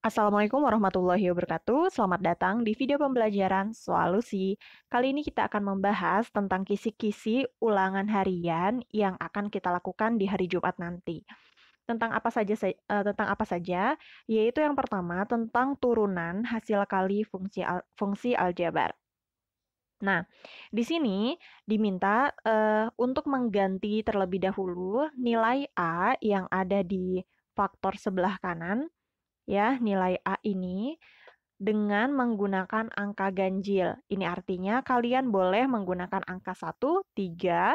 Assalamualaikum warahmatullahi wabarakatuh. Selamat datang di video pembelajaran Solusi. Kali ini kita akan membahas tentang kisi-kisi ulangan harian yang akan kita lakukan di hari Jumat nanti. Tentang apa saja? Yaitu yang pertama tentang turunan hasil kali fungsi aljabar. Nah, di sini diminta untuk mengganti terlebih dahulu nilai A yang ada di faktor sebelah kanan, ya, nilai A ini dengan menggunakan angka ganjil. Ini artinya kalian boleh menggunakan angka 1, 3,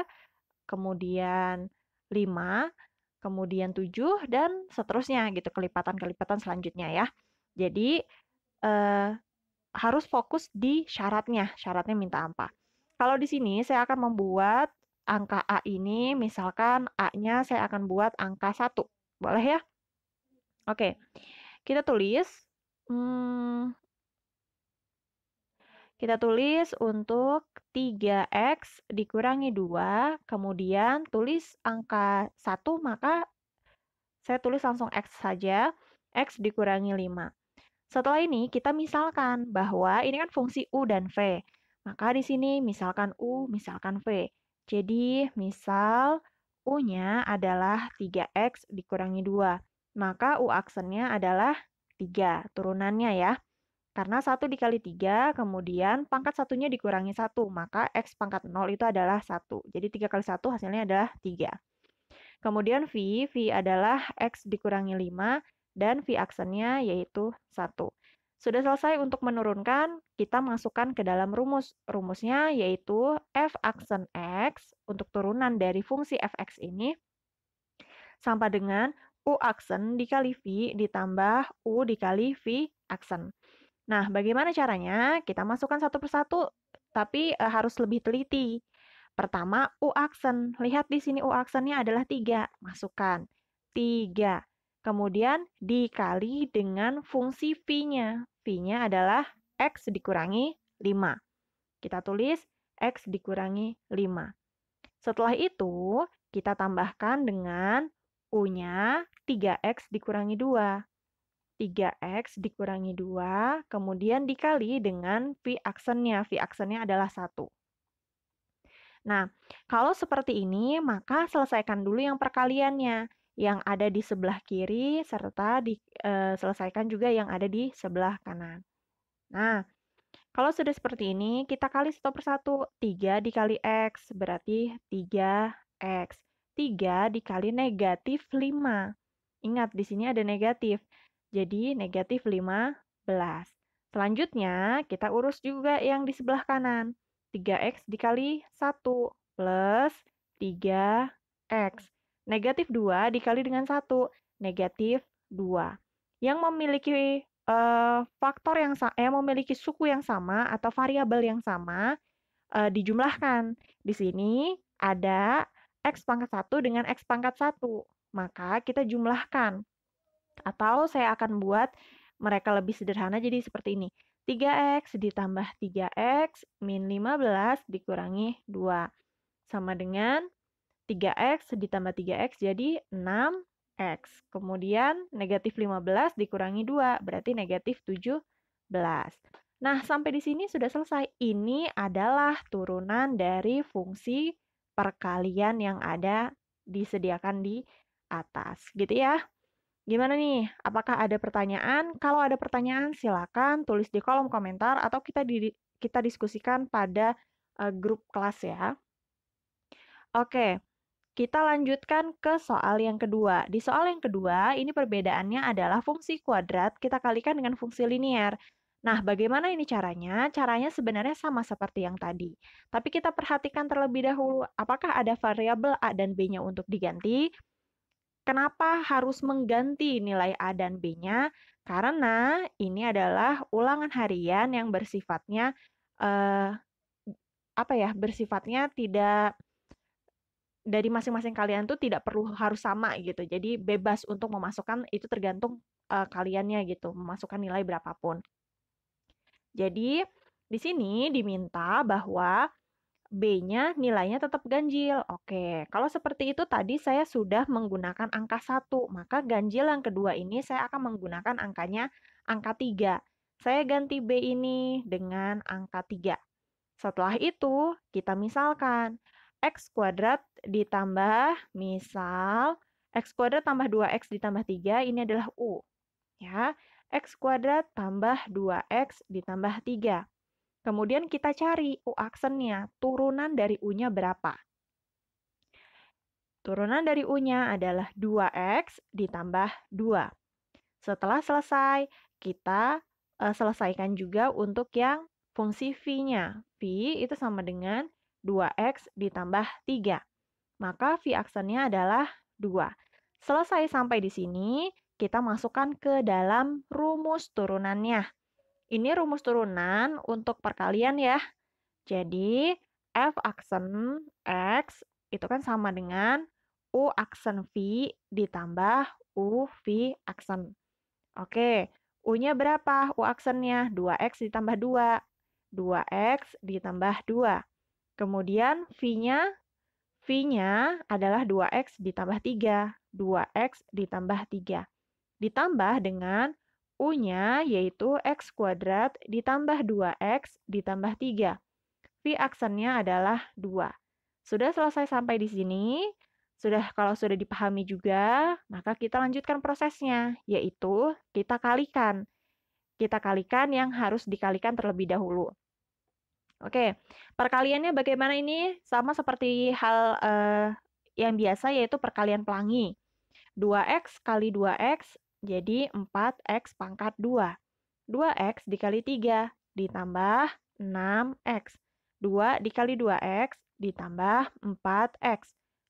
kemudian 5, kemudian 7, dan seterusnya gitu, kelipatan-kelipatan selanjutnya ya. Jadi, eh, harus fokus di syaratnya. Syaratnya minta apa? Kalau di sini saya akan membuat angka A ini, misalkan A-nya saya akan buat angka 1. Boleh ya? Oke, kita tulis. Kita tulis untuk 3x dikurangi 2, kemudian tulis angka 1, maka saya tulis langsung x saja, x dikurangi 5. Setelah ini kita misalkan bahwa ini kan fungsi u dan v. Maka di sini misalkan u, misalkan v. Jadi misal u-nya adalah 3x dikurangi 2. Maka u aksennya adalah 3, turunannya ya. Karena 1 dikali 3, kemudian pangkat satunya dikurangi 1, maka x pangkat 0 itu adalah 1. Jadi 3 kali 1 hasilnya adalah 3. Kemudian V adalah x dikurangi 5, dan V aksennya yaitu 1. Sudah selesai untuk menurunkan, kita masukkan ke dalam rumus. Rumusnya yaitu f aksen x untuk turunan dari fungsi fx ini sama dengan u aksen dikali V ditambah u dikali V aksen. Nah, bagaimana caranya? Kita masukkan satu persatu, tapi harus lebih teliti. Pertama, U aksen. Lihat di sini U aksennya adalah 3. Masukkan 3. Kemudian dikali dengan fungsi V-nya. V-nya adalah X dikurangi 5. Kita tulis X dikurangi 5. Setelah itu, kita tambahkan dengan U-nya 3X dikurangi 2. 3x dikurangi 2, kemudian dikali dengan V aksennya. V aksennya adalah 1. Nah, kalau seperti ini, maka selesaikan dulu yang perkaliannya. Yang ada di sebelah kiri, serta selesaikan juga yang ada di sebelah kanan. Nah, kalau sudah seperti ini, kita kali satu persatu. 3 dikali X, berarti 3X. 3 dikali negatif 5. Ingat, di sini ada negatif. Jadi negatif 15. Selanjutnya, kita urus juga yang di sebelah kanan. 3x dikali 1 plus 3x. Negatif 2 dikali dengan 1. Negatif 2. Yang memiliki faktor yang memiliki suku yang sama atau variabel yang sama dijumlahkan. Di sini ada x pangkat 1 dengan x pangkat 1. Maka kita jumlahkan. Atau saya akan buat mereka lebih sederhana jadi seperti ini. 3x ditambah 3x min 15 dikurangi 2. Sama dengan 3x ditambah 3x jadi 6x. Kemudian negatif 15 dikurangi 2 berarti negatif 17. Nah, sampai di sini sudah selesai. Ini adalah turunan dari fungsi perkalian yang ada disediakan di atas. Gitu ya. Gimana nih? Apakah ada pertanyaan? Kalau ada pertanyaan, silakan tulis di kolom komentar atau kita diskusikan pada grup kelas ya. Oke, kita lanjutkan ke soal yang kedua. Di soal yang kedua, ini perbedaannya adalah fungsi kuadrat kita kalikan dengan fungsi linier. Nah, bagaimana ini caranya? Caranya sebenarnya sama seperti yang tadi. Tapi kita perhatikan terlebih dahulu, apakah ada variabel A dan B-nya untuk diganti? Kenapa harus mengganti nilai A dan B-nya? Karena ini adalah ulangan harian yang bersifatnya eh, bersifatnya tidak dari masing-masing kalian tuh tidak perlu harus sama gitu. Jadi bebas untuk memasukkan itu tergantung kaliannya gitu, memasukkan nilai berapapun. Jadi di sini diminta bahwa B-nya nilainya tetap ganjil. Oke, kalau seperti itu tadi saya sudah menggunakan angka 1, maka ganjil yang kedua ini saya akan menggunakan angkanya angka 3. Saya ganti B ini dengan angka 3. Setelah itu, kita misalkan X kuadrat ditambah, misal, X kuadrat tambah 2X ditambah 3, ini adalah U. Ya, X kuadrat tambah 2X ditambah 3. Kemudian kita cari U aksennya, turunan dari U-nya berapa? Turunan dari U-nya adalah 2X ditambah 2. Setelah selesai, kita selesaikan juga untuk yang fungsi V-nya. V itu sama dengan 2X ditambah 3. Maka V aksennya adalah 2. Selesai sampai di sini, kita masukkan ke dalam rumus turunannya. Ini rumus turunan untuk perkalian ya. Jadi, F aksen X itu kan sama dengan U aksen V ditambah U V aksen. Oke, U-nya berapa? U aksennya 2X ditambah 2. 2X ditambah 2. Kemudian V-nya adalah 2X ditambah 3. 2X ditambah 3. Ditambah dengan U-nya yaitu X kuadrat ditambah 2X ditambah 3. V aksennya adalah 2. Sudah selesai sampai di sini. Kalau sudah dipahami juga, maka kita lanjutkan prosesnya, yaitu kita kalikan. Kita kalikan yang harus dikalikan terlebih dahulu. Oke, perkaliannya bagaimana ini? Sama seperti hal yang biasa, yaitu perkalian pelangi. 2X kali 2X jadi 4X pangkat 2. 2X dikali 3 ditambah 6X. 2 dikali 2X ditambah 4X.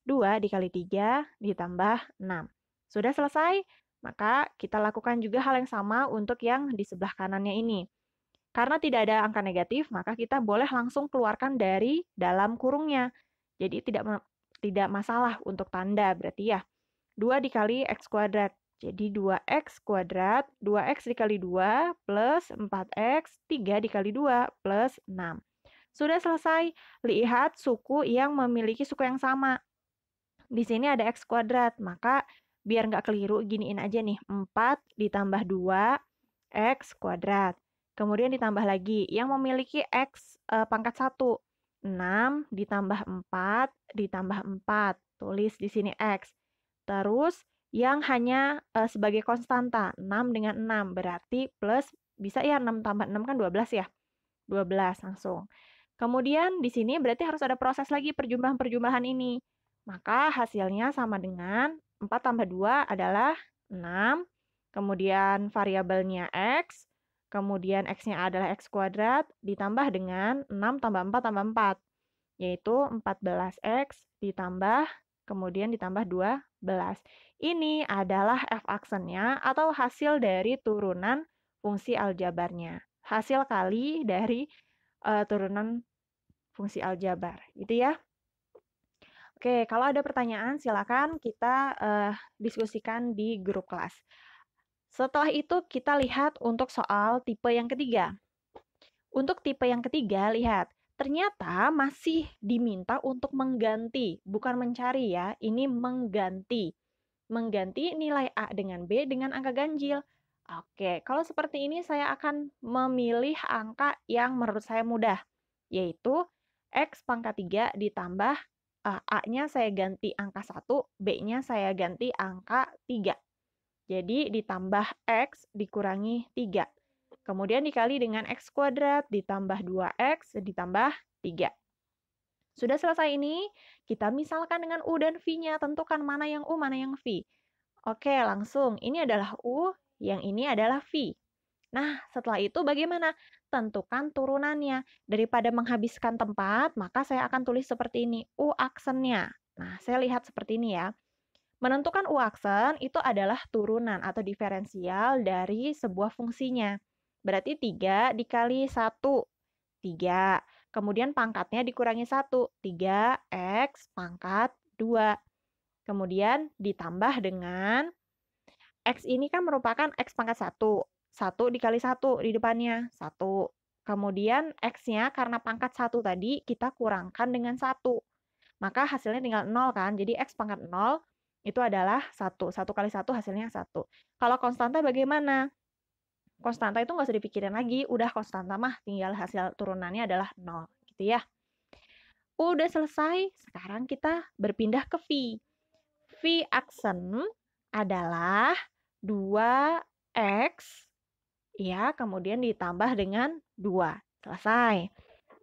2 dikali 3 ditambah 6. Sudah selesai? Maka kita lakukan juga hal yang sama untuk yang di sebelah kanannya ini. Karena tidak ada angka negatif, maka kita boleh langsung keluarkan dari dalam kurungnya. Jadi tidak masalah untuk tanda berarti ya. 2 dikali X kuadrat. Jadi 2X kuadrat, 2X dikali 2 plus 4X, 3 dikali 2 plus 6. Sudah selesai. Lihat suku yang memiliki suku yang sama. Di sini ada X kuadrat, maka biar nggak keliru, giniin aja nih. 4 ditambah 2, X kuadrat. Kemudian ditambah lagi, yang memiliki X pangkat 1. 6 ditambah 4 ditambah 4. Tulis di sini X. Terus yang hanya sebagai konstanta, 6 dengan 6, berarti plus, bisa ya 6 tambah 6 kan 12 ya? 12 langsung. Kemudian di sini berarti harus ada proses lagi perjumlahan-perjumlahan ini. Maka hasilnya sama dengan 4 tambah 2 adalah 6, kemudian variabelnya X, kemudian X-nya adalah X kuadrat, ditambah dengan 6 tambah 4 tambah 4, yaitu 14X ditambah, kemudian ditambah 12. Ini adalah F aksennya atau hasil dari turunan fungsi aljabarnya. Hasil kali dari turunan fungsi aljabar, gitu ya. Oke, kalau ada pertanyaan silakan kita diskusikan di grup kelas. Setelah itu kita lihat untuk soal tipe yang ketiga. Untuk tipe yang ketiga, lihat, ternyata masih diminta untuk mengganti, bukan mencari ya, ini mengganti. Mengganti nilai A dengan B dengan angka ganjil. Oke, kalau seperti ini saya akan memilih angka yang menurut saya mudah, yaitu X pangkat 3 ditambah A-nya saya ganti angka 1, B-nya saya ganti angka 3. Jadi ditambah X dikurangi 3. Kemudian dikali dengan X kuadrat ditambah 2X ditambah 3. Sudah selesai ini, kita misalkan dengan U dan V-nya, tentukan mana yang U, mana yang V. Oke, langsung. Ini adalah U, yang ini adalah V. Nah, setelah itu bagaimana? Tentukan turunannya. Daripada menghabiskan tempat, maka saya akan tulis seperti ini, U aksennya. Nah, saya lihat seperti ini ya. Menentukan U aksen itu adalah turunan atau diferensial dari sebuah fungsinya. Berarti 3 dikali 1, 3. Kemudian pangkatnya dikurangi 1, 3X pangkat 2. Kemudian ditambah dengan X ini kan merupakan X pangkat 1. 1 dikali 1 di depannya, 1. Kemudian X-nya karena pangkat 1 tadi, kita kurangkan dengan 1. Maka hasilnya tinggal 0 kan? Jadi X pangkat 0 itu adalah 1. 1 kali 1 hasilnya 1. Kalau konstanta bagaimana? Konstanta itu nggak usah dipikirin lagi. Udah konstanta mah tinggal hasil turunannya adalah 0. Gitu ya. Udah selesai, sekarang kita berpindah ke V. V aksen adalah 2X, ya, kemudian ditambah dengan 2. Selesai.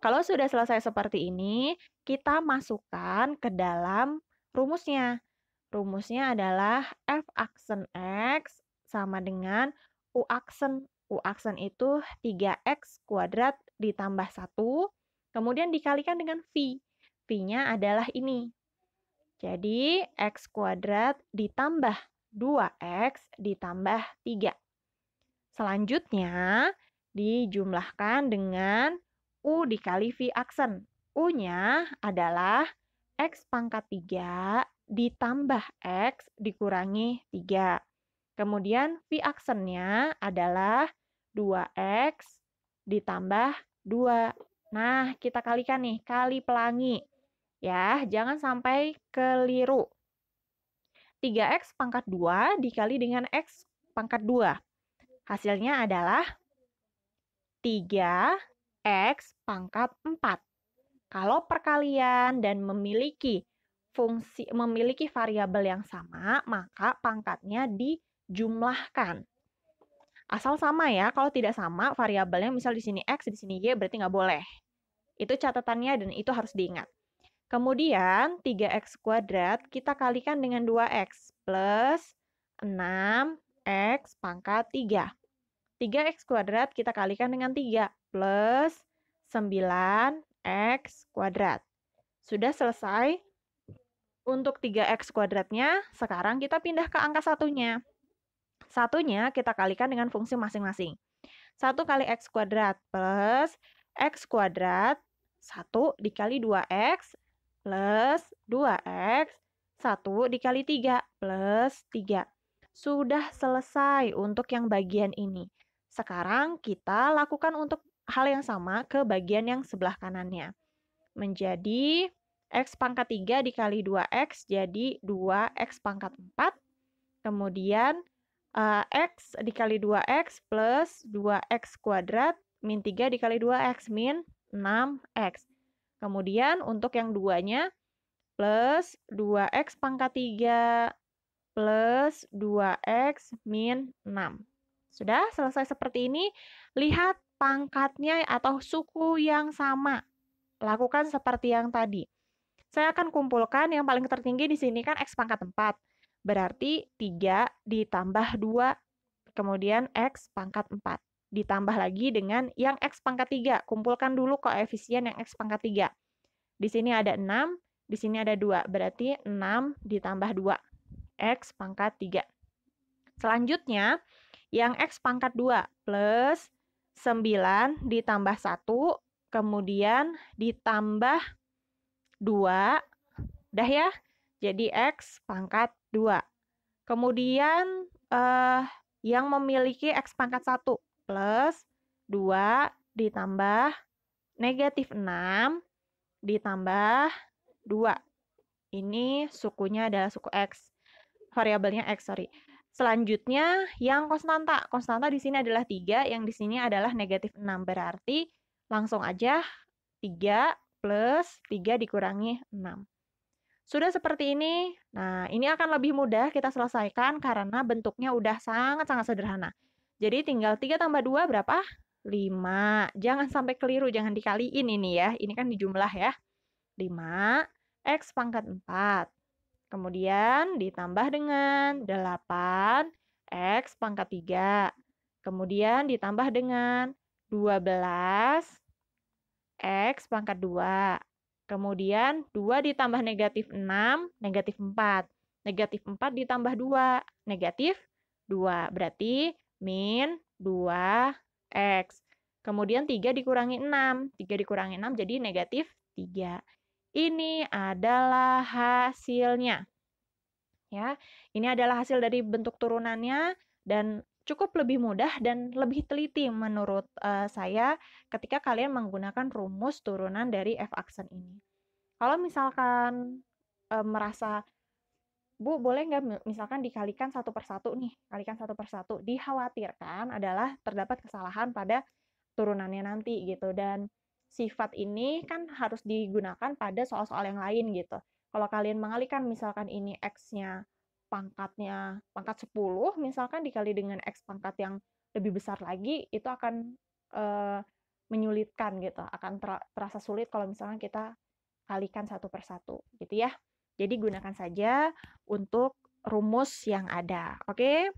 Kalau sudah selesai seperti ini, kita masukkan ke dalam rumusnya. Rumusnya adalah F aksen X sama dengan U aksen. U aksen itu 3X kuadrat ditambah 1, kemudian dikalikan dengan V. V-nya adalah ini. Jadi, X kuadrat ditambah 2X ditambah 3. Selanjutnya, dijumlahkan dengan U dikali V aksen. U-nya adalah X pangkat 3 ditambah X dikurangi 3. Kemudian V aksennya adalah 2X ditambah 2. Nah, kita kalikan nih, kali pelangi. Ya, jangan sampai keliru. 3X pangkat 2 dikali dengan X pangkat 2. Hasilnya adalah 3X pangkat 4. Kalau perkalian dan memiliki variabel yang sama, maka pangkatnya dijumlahkan. Asal sama ya, kalau tidak sama variabelnya misal di sini X, di sini Y, berarti nggak boleh. Itu catatannya dan itu harus diingat. Kemudian 3X kuadrat kita kalikan dengan 2X plus 6X pangkat 3. 3X kuadrat kita kalikan dengan 3 plus 9X kuadrat. Sudah selesai. Untuk 3X kuadratnya, sekarang kita pindah ke angka satunya. Satunya kita kalikan dengan fungsi masing-masing. 1 kali X kuadrat plus X kuadrat 1 dikali 2X plus 2X 1 dikali 3 plus 3. Sudah selesai untuk yang bagian ini. Sekarang kita lakukan untuk hal yang sama ke bagian yang sebelah kanannya. Menjadi X pangkat 3 dikali 2X jadi 2X pangkat 4. Kemudian X dikali 2X plus 2X kuadrat min 3 dikali 2X min 6X. Kemudian untuk yang duanya plus 2X pangkat 3 plus 2X min 6. Sudah selesai seperti ini. Lihat pangkatnya atau suku yang sama. Lakukan seperti yang tadi. Saya akan kumpulkan yang paling tertinggi di sini kan X pangkat 4. Berarti 3 ditambah 2, kemudian X pangkat 4. Ditambah lagi dengan yang X pangkat 3. Kumpulkan dulu koefisien yang X pangkat 3. Di sini ada 6, di sini ada 2. Berarti 6 ditambah 2. X pangkat 3. Selanjutnya, yang X pangkat 2 plus 9 ditambah 1, kemudian ditambah 2. Dah ya? Jadi X pangkat 2. Kemudian yang memiliki X pangkat 1 plus 2 ditambah negatif 6 ditambah 2. Ini sukunya adalah suku X. Variabelnya X, sorry. Selanjutnya yang konstanta. Konstanta di sini adalah 3, yang di sini adalah negatif 6. Berarti langsung aja 3 plus 3 dikurangi 6. Sudah seperti ini. Nah, ini akan lebih mudah kita selesaikan karena bentuknya udah sangat-sangat sederhana. Jadi tinggal 3 tambah 2 berapa? 5. Jangan sampai keliru, jangan dikaliin ini ya. Ini kan dijumlah ya. 5, X pangkat 4. Kemudian ditambah dengan 8, X pangkat 3. Kemudian ditambah dengan 12, X pangkat 2. Kemudian 2 ditambah negatif 6, negatif 4. Negatif 4 ditambah 2, negatif 2. Berarti min 2X. Kemudian 3 dikurangi 6. 3 dikurangi 6 jadi negatif 3. Ini adalah hasilnya. Ya, ini adalah hasil dari bentuk turunannya dan cukup lebih mudah dan lebih teliti menurut saya ketika kalian menggunakan rumus turunan dari f aksen ini. Kalau misalkan merasa, Bu, boleh nggak misalkan dikalikan satu per satu nih, kalikan satu per satu, dikhawatirkan adalah terdapat kesalahan pada turunannya nanti gitu, dan sifat ini kan harus digunakan pada soal-soal yang lain gitu. Kalau kalian mengalihkan misalkan ini x-nya pangkat 10 misalkan dikali dengan x pangkat yang lebih besar lagi, itu akan menyulitkan gitu, akan terasa sulit kalau misalkan kita kalikan satu per satu gitu ya. Jadi gunakan saja untuk rumus yang ada, oke?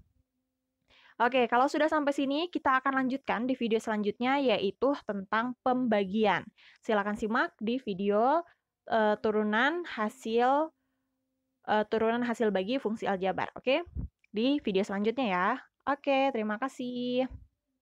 Oke, kalau sudah sampai sini, kita akan lanjutkan di video selanjutnya, yaitu tentang pembagian. Silakan simak di video turunan hasil bagi fungsi aljabar, oke? Di video selanjutnya ya. Oke, terima kasih.